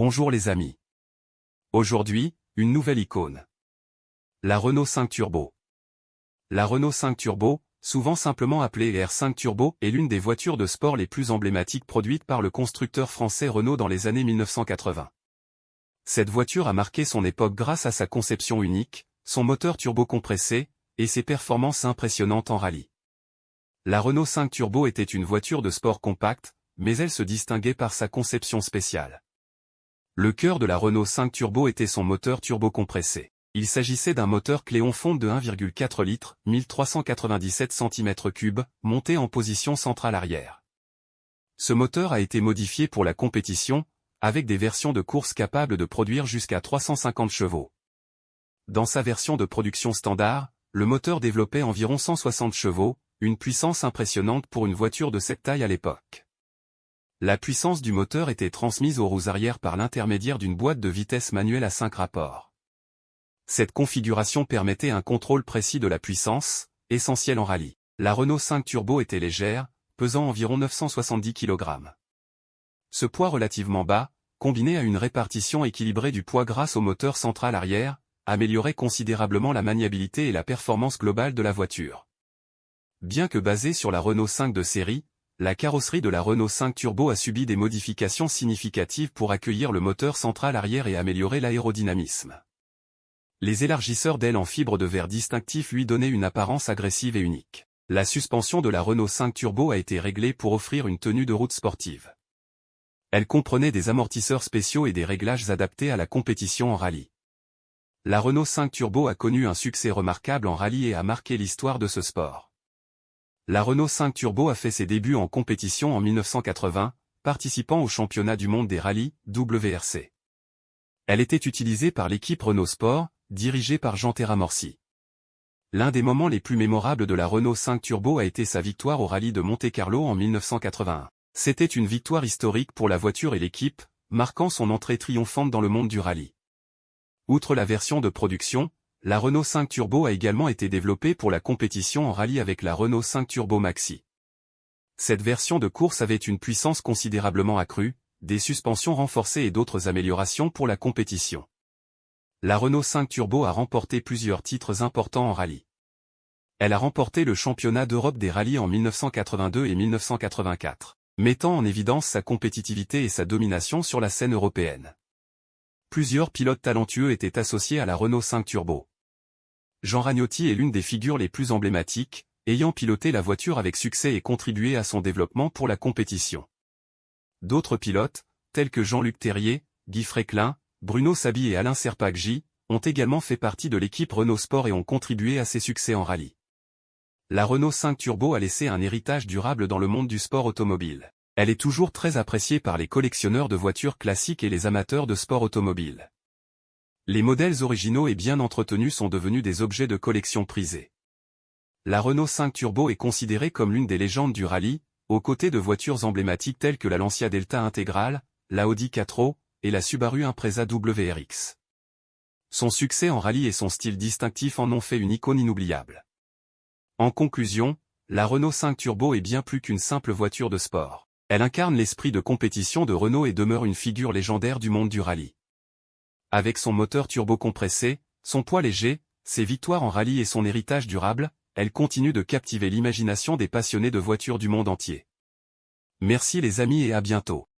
Bonjour les amis. Aujourd'hui, une nouvelle icône. La Renault 5 Turbo. La Renault 5 Turbo, souvent simplement appelée R5 Turbo, est l'une des voitures de sport les plus emblématiques produites par le constructeur français Renault dans les années 1980. Cette voiture a marqué son époque grâce à sa conception unique, son moteur turbo compressé, et ses performances impressionnantes en rallye. La Renault 5 Turbo était une voiture de sport compacte, mais elle se distinguait par sa conception spéciale. Le cœur de la Renault 5 Turbo était son moteur turbo-compressé. Il s'agissait d'un moteur Cléon fonte de 1,4 litres, 1397 cm3, monté en position centrale arrière. Ce moteur a été modifié pour la compétition, avec des versions de course capables de produire jusqu'à 350 chevaux. Dans sa version de production standard, le moteur développait environ 160 chevaux, une puissance impressionnante pour une voiture de cette taille à l'époque. La puissance du moteur était transmise aux roues arrière par l'intermédiaire d'une boîte de vitesse manuelle à 5 rapports. Cette configuration permettait un contrôle précis de la puissance, essentiel en rallye. La Renault 5 Turbo était légère, pesant environ 970 kg. Ce poids relativement bas, combiné à une répartition équilibrée du poids grâce au moteur central arrière, améliorait considérablement la maniabilité et la performance globale de la voiture. Bien que basée sur la Renault 5 de série, la carrosserie de la Renault 5 Turbo a subi des modifications significatives pour accueillir le moteur central arrière et améliorer l'aérodynamisme. Les élargisseurs d'ailes en fibre de verre distinctif lui donnaient une apparence agressive et unique. La suspension de la Renault 5 Turbo a été réglée pour offrir une tenue de route sportive. Elle comprenait des amortisseurs spéciaux et des réglages adaptés à la compétition en rallye. La Renault 5 Turbo a connu un succès remarquable en rallye et a marqué l'histoire de ce sport. La Renault 5 Turbo a fait ses débuts en compétition en 1980, participant au championnat du monde des rallyes, WRC. Elle était utilisée par l'équipe Renault Sport, dirigée par Jean Terramorci. L'un des moments les plus mémorables de la Renault 5 Turbo a été sa victoire au rallye de Monte-Carlo en 1981. C'était une victoire historique pour la voiture et l'équipe, marquant son entrée triomphante dans le monde du rallye. Outre la version de production, la Renault 5 Turbo a également été développée pour la compétition en rallye avec la Renault 5 Turbo Maxi. Cette version de course avait une puissance considérablement accrue, des suspensions renforcées et d'autres améliorations pour la compétition. La Renault 5 Turbo a remporté plusieurs titres importants en rallye. Elle a remporté le championnat d'Europe des rallyes en 1982 et 1984, mettant en évidence sa compétitivité et sa domination sur la scène européenne. Plusieurs pilotes talentueux étaient associés à la Renault 5 Turbo. Jean Ragnotti est l'une des figures les plus emblématiques, ayant piloté la voiture avec succès et contribué à son développement pour la compétition. D'autres pilotes, tels que Jean-Luc Terrier, Guy Fréquelin, Bruno Sabi et Alain Serpaggi, ont également fait partie de l'équipe Renault Sport et ont contribué à ses succès en rallye. La Renault 5 Turbo a laissé un héritage durable dans le monde du sport automobile. Elle est toujours très appréciée par les collectionneurs de voitures classiques et les amateurs de sport automobile. Les modèles originaux et bien entretenus sont devenus des objets de collection prisés. La Renault 5 Turbo est considérée comme l'une des légendes du rallye, aux côtés de voitures emblématiques telles que la Lancia Delta Intégrale, la Audi Quattro, et la Subaru Impreza WRX. Son succès en rallye et son style distinctif en ont fait une icône inoubliable. En conclusion, la Renault 5 Turbo est bien plus qu'une simple voiture de sport. Elle incarne l'esprit de compétition de Renault et demeure une figure légendaire du monde du rallye. Avec son moteur turbo compressé, son poids léger, ses victoires en rallye et son héritage durable, elle continue de captiver l'imagination des passionnés de voitures du monde entier. Merci les amis et à bientôt.